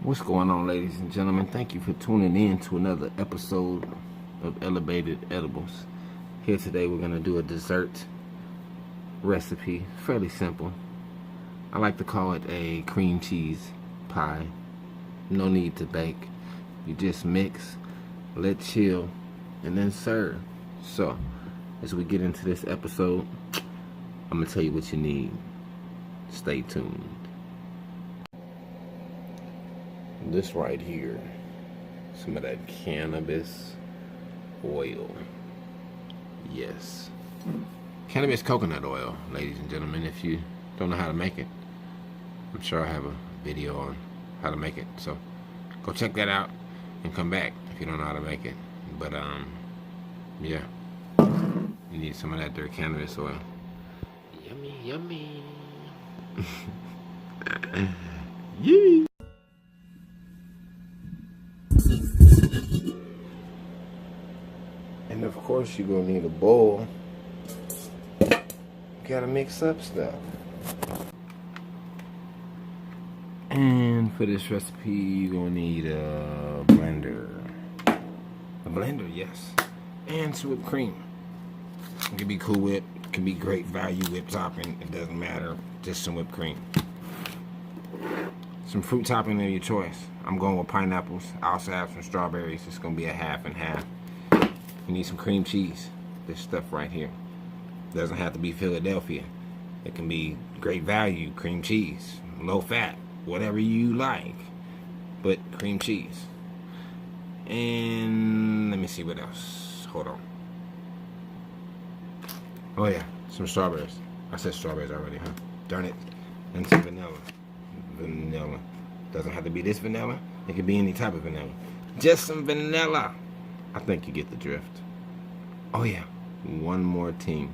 What's going on, ladies and gentlemen? Thank you for tuning in to another episode of Elevated Edibles. Here today we're going to do a dessert recipe, fairly simple. I like to call it a cream cheese pie. No need to bake. You just mix, let chill, and then serve. So, as we get into this episode, I'm going to tell you what you need. Stay tuned. This right here, some of that cannabis oil. Yes. Cannabis coconut oil, ladies and gentlemen. If you don't know how to make it, I'm sure I have a video on how to make it. So go check that out and come back if you don't know how to make it. But yeah. You need some of that there cannabis oil. Yummy, yummy. Yee. And of course you're gonna need a bowl. You gotta mix up stuff. And for this recipe you're gonna need a blender. A blender, yes. And some whipped cream. It can be Cool Whip, it can be great value whip topping, it doesn't matter. Just some whipped cream. Some fruit topping of your choice. I'm going with pineapples. I also have some strawberries. It's gonna be a half and half. You need some cream cheese. This stuff right here. Doesn't have to be Philadelphia. It can be great value cream cheese, low fat, whatever you like, but cream cheese. And let me see what else. Hold on. Oh yeah, some strawberries. I said strawberries already, huh? Darn it. And some vanilla. Vanilla. Doesn't have to be this vanilla. It can be any type of vanilla. Just some vanilla. I think you get the drift. Oh yeah, one more thing.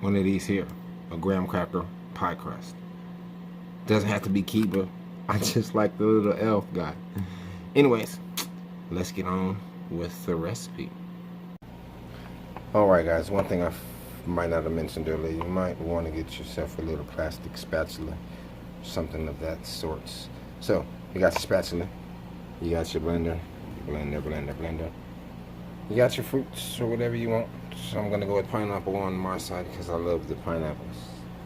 One of these here, a graham cracker pie crust. Doesn't have to be Kiba. I just like the little elf guy. Anyways, let's get on with the recipe. Alright guys, one thing I might not have mentioned earlier, you might want to get yourself a little plastic spatula, something of that sort. So, you got your spatula, you got your blender, blender. You got your fruits or whatever you want. So I'm gonna go with pineapple on my side because I love the pineapples.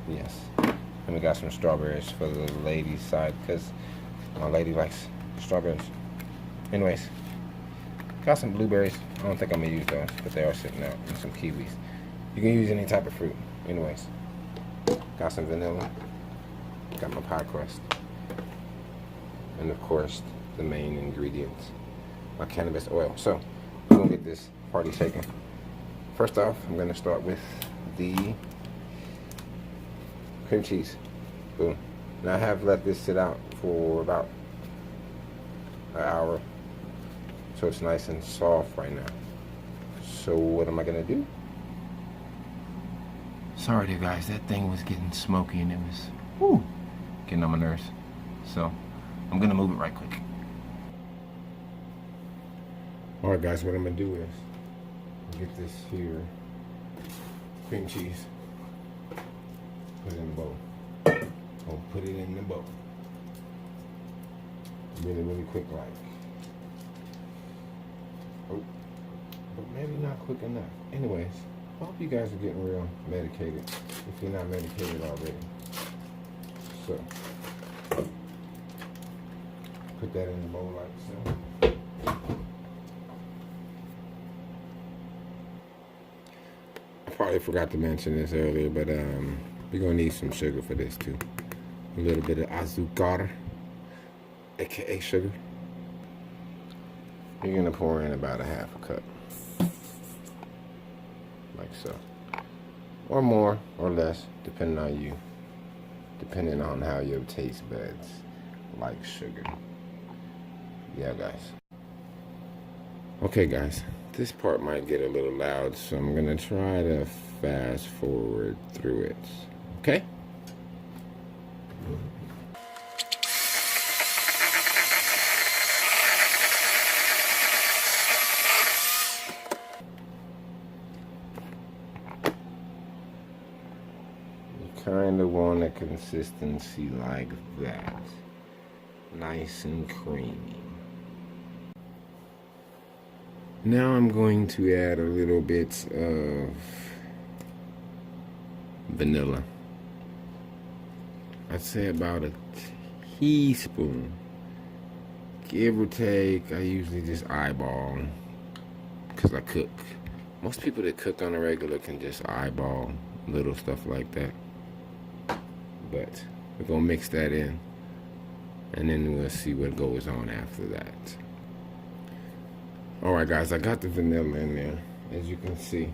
Yes. And we got some strawberries for the lady's side because my lady likes strawberries. Anyways, got some blueberries. I don't think I'm gonna use those, but they are sitting out. And some kiwis. You can use any type of fruit. Anyways, got some vanilla. Got my pie crust. And of course, the main ingredients, my cannabis oil. So, we're gonna get this party shaken. First off, I'm gonna start with the cream cheese. Boom. Now I have let this sit out for about an hour, so it's nice and soft right now. So what am I gonna do? Sorry there guys, that thing was getting smoky and it was getting on my nerves. So I'm gonna move it right quick. Alright guys, what I'm gonna do is get this here cream cheese, put it in the bowl. I'll put it in the bowl. Really quick like. Oh, but maybe not quick enough. Anyways, I hope you guys are getting real medicated if you're not medicated already. So put that in the bowl like so. I probably forgot to mention this earlier, but we're gonna need some sugar for this too. A little bit of azúcar, aka sugar. You're gonna pour in about a half a cup, like so, or more or less, depending on you, depending on how your taste buds like sugar. Yeah, guys. Okay, guys, this part might get a little loud, so I'm gonna try to fast forward through it. Okay? kind of want a consistency like that. Nice and creamy. Now I'm going to add a little bit of vanilla. I'd say about a teaspoon. Give or take, I usually just eyeball because I cook. Most people that cook on a regular can just eyeball little stuff like that. But we're gonna mix that in and then we'll see what goes on after that. Alright guys, I got the vanilla in there. As you can see,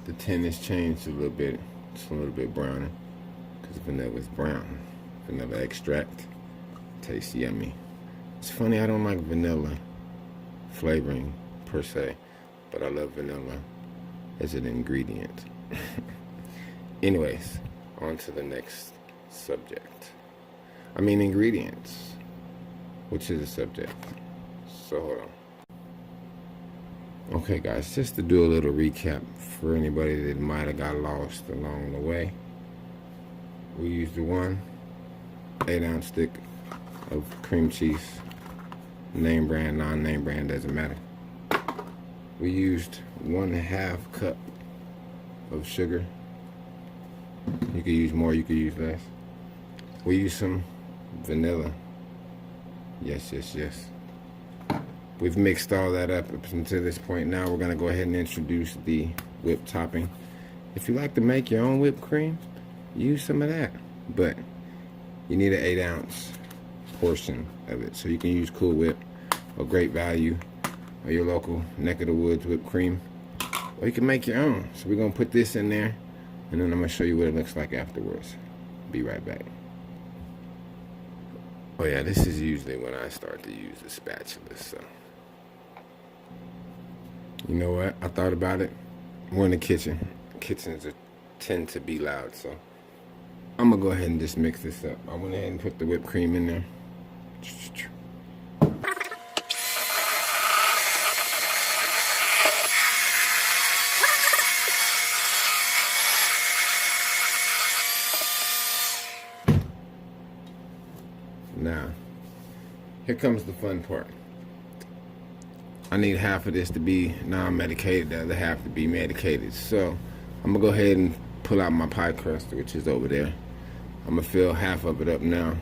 the tint has changed a little bit. It's a little bit browner because vanilla is brown. Vanilla extract tastes yummy. It's funny, I don't like vanilla flavoring per se, but I love vanilla as an ingredient. Anyways, on to the next subject. I mean ingredients, which is a subject. So hold on. Okay guys, just to do a little recap for anybody that might have got lost along the way. We used the 1 8-ounce stick of cream cheese. Name brand, non-name brand, doesn't matter. We used 1/2 cup of sugar. You could use more, you could use less. We used some vanilla. Yes, yes, yes. We've mixed all that up until this point. Now we're gonna go ahead and introduce the whipped topping. If you like to make your own whipped cream, use some of that. But you need an 8-ounce portion of it. So you can use Cool Whip or Great Value or your local neck of the woods whipped cream. Or you can make your own. So we're gonna put this in there and then I'm gonna show you what it looks like afterwards. Be right back. Oh yeah, this is usually when I start to use the spatula, so. You know what, I thought about it. We're in the kitchen. Kitchens tend to be loud, so I'm gonna go ahead and just mix this up. I went ahead and put the whipped cream in there. Now, here comes the fun part. I need half of this to be non-medicated, the other half to be medicated. So, I'm gonna go ahead and pull out my pie crust, which is over there. I'm gonna fill half of it up now.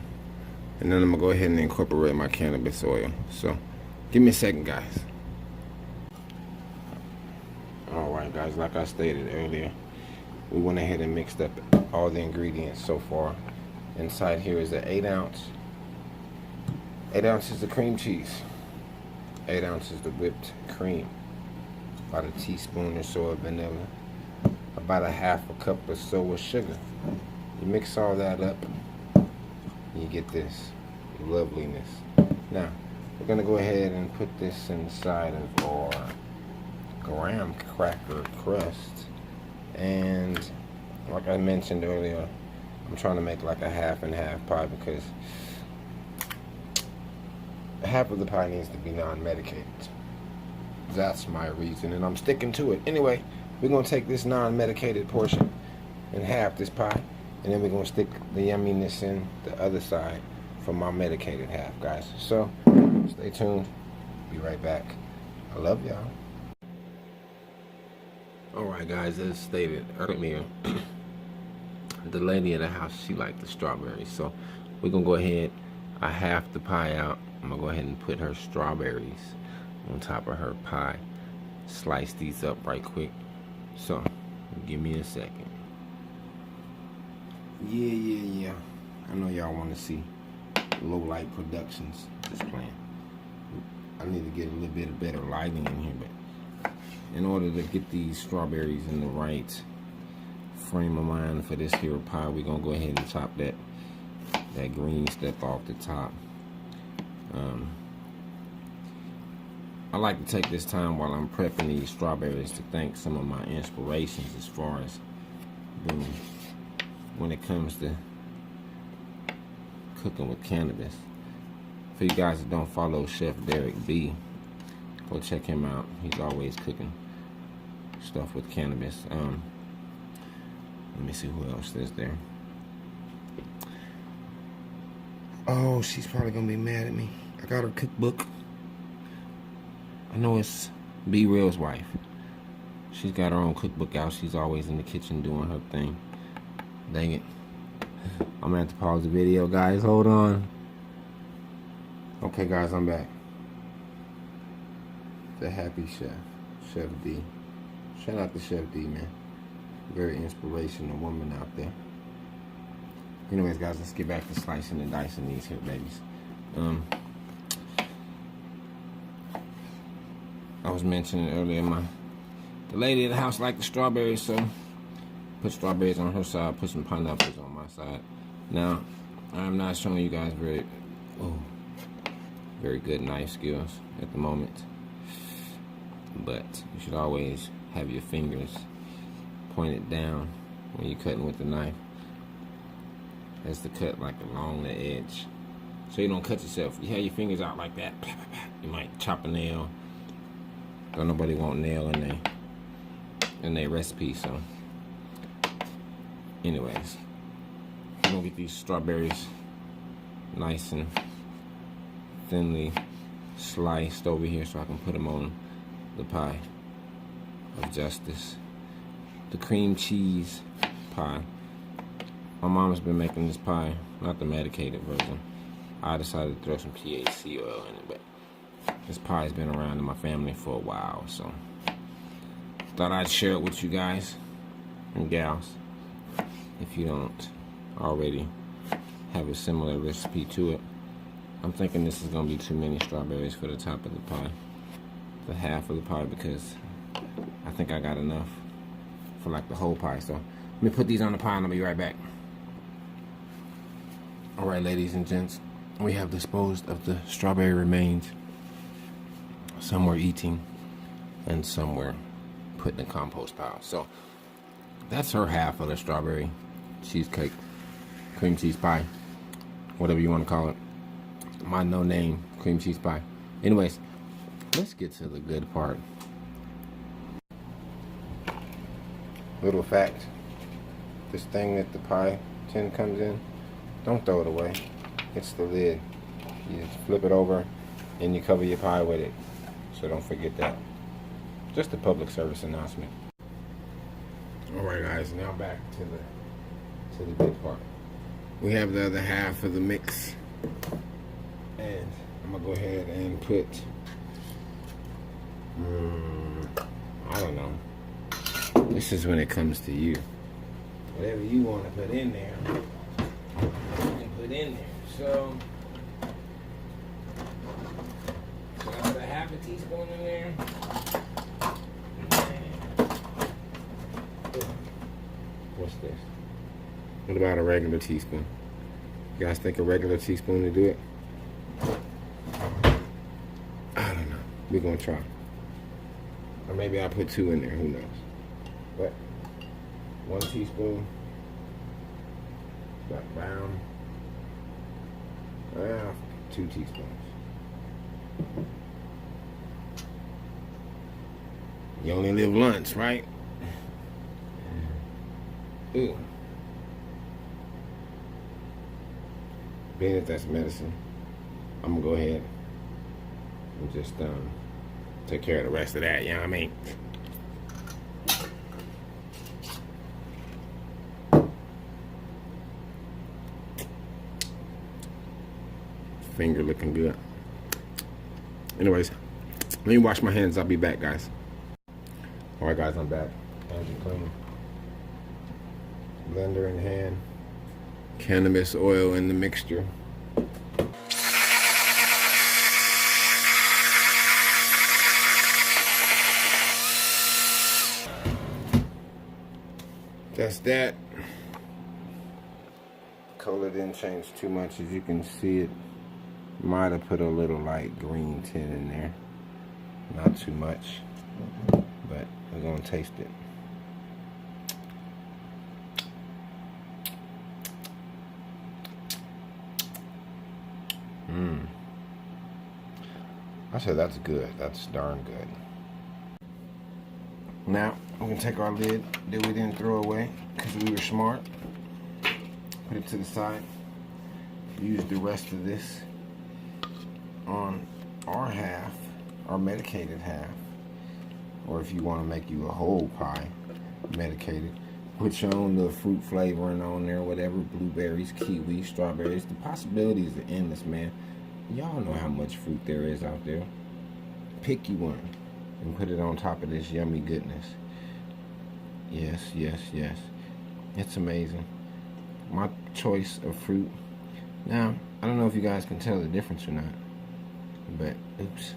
And then I'm gonna go ahead and incorporate my cannabis oil. So, give me a second, guys. Alright guys, like I stated earlier, we went ahead and mixed up all the ingredients so far. Inside here is an 8-ounce. 8 ounces of cream cheese, 8 ounces of whipped cream, about a teaspoon or so of vanilla, about a 1/2 cup or so of sugar. You mix all that up, you get this loveliness. Now, we're gonna go ahead and put this inside of our graham cracker crust. And like I mentioned earlier, I'm trying to make like a 1/2 and 1/2 pie because half of the pie needs to be non-medicated. That's my reason, and I'm sticking to it. Anyway, we're going to take this non-medicated portion and half this pie, and then we're going to stick the yumminess in the other side for my medicated half, guys. So, stay tuned. Be right back. I love y'all. Alright, guys, as stated earlier, the lady of the house, she liked the strawberries. So, we're going to go ahead. I halved the pie out. I'm gonna go ahead and put her strawberries on top of her pie. Slice these up right quick. So, give me a second. Yeah. I know y'all want to see Low Light Productions. Just playing. I need to get a little bit of better lighting in here, but in order to get these strawberries in the right frame of mind for this here pie, we're gonna go ahead and chop that green stuff off the top. I like to take this time while I'm prepping these strawberries to thank some of my inspirations as far as when it comes to cooking with cannabis. For you guys that don't follow Chef Derek B, go check him out. He's always cooking stuff with cannabis. Let me see who else is there. Oh, she's probably gonna be mad at me. I got her cookbook. I know it's Be Real's wife. She's got her own cookbook out. She's always in the kitchen doing her thing. Dang it. I'm gonna have to pause the video, guys. Hold on. Okay, guys, I'm back. The happy chef, Chef D. Shout out to Chef D, man. Very inspirational woman out there. Anyways, guys, let's get back to slicing and dicing these here babies. I was mentioning earlier, the lady at the house liked the strawberries, so put strawberries on her side, put some pineapples on my side. Now, I'm not showing you guys very good knife skills at the moment, but you should always have your fingers pointed down when you're cutting with the knife. That's to cut like along the edge, so you don't cut yourself. You have your fingers out like that, you might chop a nail. Don't nobody want nail in their recipe. So anyways, I'm gonna get these strawberries nice and thinly sliced over here so I can put them on the pie of justice, the cream cheese pie. My mom's been making this pie, not the medicated version. I decided to throw some THC oil in it, but this pie's been around in my family for a while, so thought I'd share it with you guys and gals if you don't already have a similar recipe to it. I'm thinking this is gonna be too many strawberries for the top of the pie, the half of the pie, because I think I got enough for like the whole pie. So let me put these on the pie and I'll be right back. Alright, ladies and gents, we have disposed of the strawberry remains. Some we're eating and some we're putting in the compost pile. So that's her half of the strawberry cheesecake, cream cheese pie, whatever you want to call it. My no name cream cheese pie. Anyways, let's get to the good part. Little fact, this thing that the pie tin comes in, don't throw it away. It's the lid. You just flip it over and you cover your pie with it. So don't forget that. Just a public service announcement. Alright guys, now back to the good part. We have the other half of the mix. And I'm gonna go ahead and put I don't know. This is when it comes to you. Whatever you want to put in there, you can put in there. So I put a half a teaspoon in there. What's this? What about a regular teaspoon? You guys think a regular teaspoon to do it? I don't know. We're gonna try. Or maybe I'll put 2 in there, who knows. But 1 teaspoon, black brown, 2 teaspoons. You only live once, right? Ooh. Being that that's medicine, I'm gonna go ahead and just take care of the rest of that, you know what I mean? Finger looking good. Anyways, let me wash my hands. I'll be back, guys. Alright guys, I'm back. Hands are clean. Blender in hand. Cannabis oil in the mixture. That's that. Color didn't change too much, as you can see. It might have put a little light green tint in there. Not too much, but we're gonna taste it. I said that's good. That's darn good. Now we're gonna take our lid that we didn't throw away because we were smart. Put it to the side. use the rest of this on our half, our medicated half. Or if you want to make you a whole pie, medicated, put your own little fruit flavoring on there, whatever, blueberries, kiwi, strawberries. The possibilities are endless, man. Y'all know how much fruit there is out there. Pick you one and put it on top of this yummy goodness. Yes, yes, yes. It's amazing. My choice of fruit. Now, I don't know if you guys can tell the difference or not, but oops,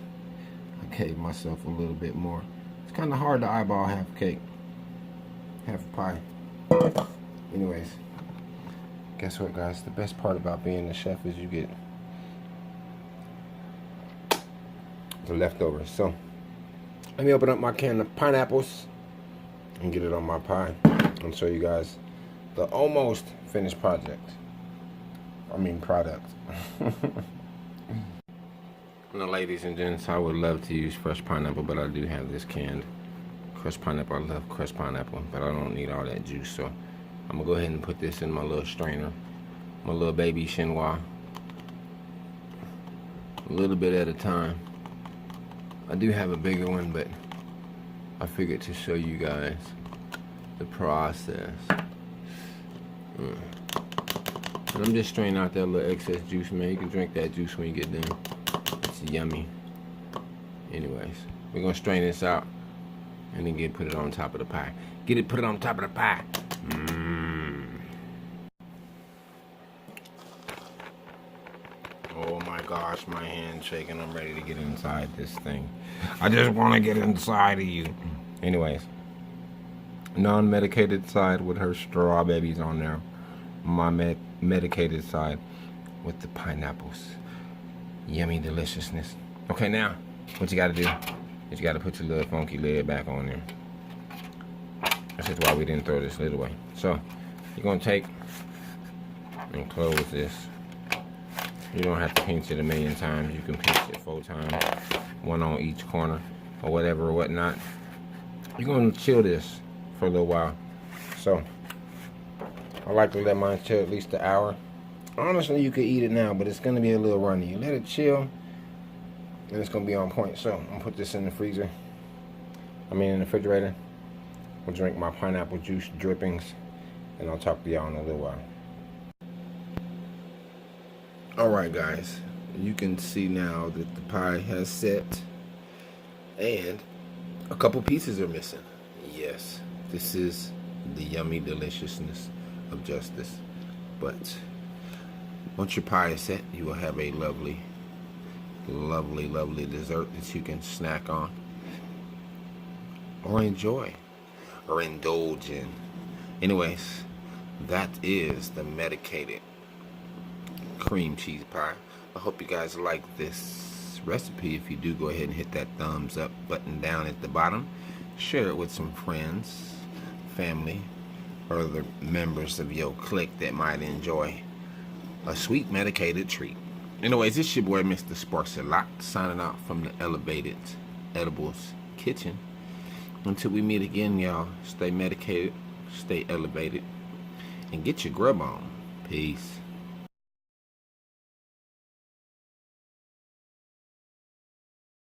I gave myself a little bit more. It's kind of hard to eyeball half a cake, half a pie. Anyways, guess what, guys? The best part about being a chef is you get the leftovers. So let me open up my can of pineapples and get it on my pie and show you guys the almost finished product. Now, ladies and gents, I would love to use fresh pineapple, but I do have this canned crushed pineapple. I love crushed pineapple, but I don't need all that juice, so I'm gonna go ahead and put this in my little strainer, my little baby chinois, a little bit at a time. I do have a bigger one, but I figured to show you guys the process. And I'm just straining out that little excess juice, man. You can drink that juice when you get done. It's yummy. Anyways, we're gonna strain this out and then put it on top of the pie. Put it on top of the pie. Oh my gosh, my hand's shaking. I'm ready to get inside this thing. I just want to get inside of you. Anyways, non-medicated side with her straw babies on there. My medicated side with the pineapples. Yummy deliciousness. Okay, now what you gotta do is you gotta put your little funky lid back on there. That's just why we didn't throw this lid away. So you're gonna take and close this. You don't have to pinch it a million times. You can pinch it 4 times, one on each corner or whatever or whatnot. You're gonna chill this for a little while. So I like to let mine chill at least an hour. Honestly, you could eat it now, but it's gonna be a little runny. You let it chill, and it's gonna be on point. So I'm gonna put this in the freezer. In the refrigerator. I'll drink my pineapple juice drippings, and I'll talk to y'all in a little while. Alright, guys, you can see now that the pie has set, and a couple pieces are missing. Yes, this is the yummy deliciousness of justice. But once your pie is set, you will have a lovely, lovely, lovely dessert that you can snack on or enjoy or indulge in. Anyways, that is the medicated cream cheese pie. I hope you guys like this recipe. If you do, go ahead and hit that thumbs up button down at the bottom. Share it with some friends, family, or other members of your clique that might enjoy a sweet medicated treat. Anyways, it's your boy Mr. Sparks a Lot, signing out from the Elevated Edibles Kitchen. Until we meet again, y'all, stay medicated, stay elevated, and get your grub on. Peace.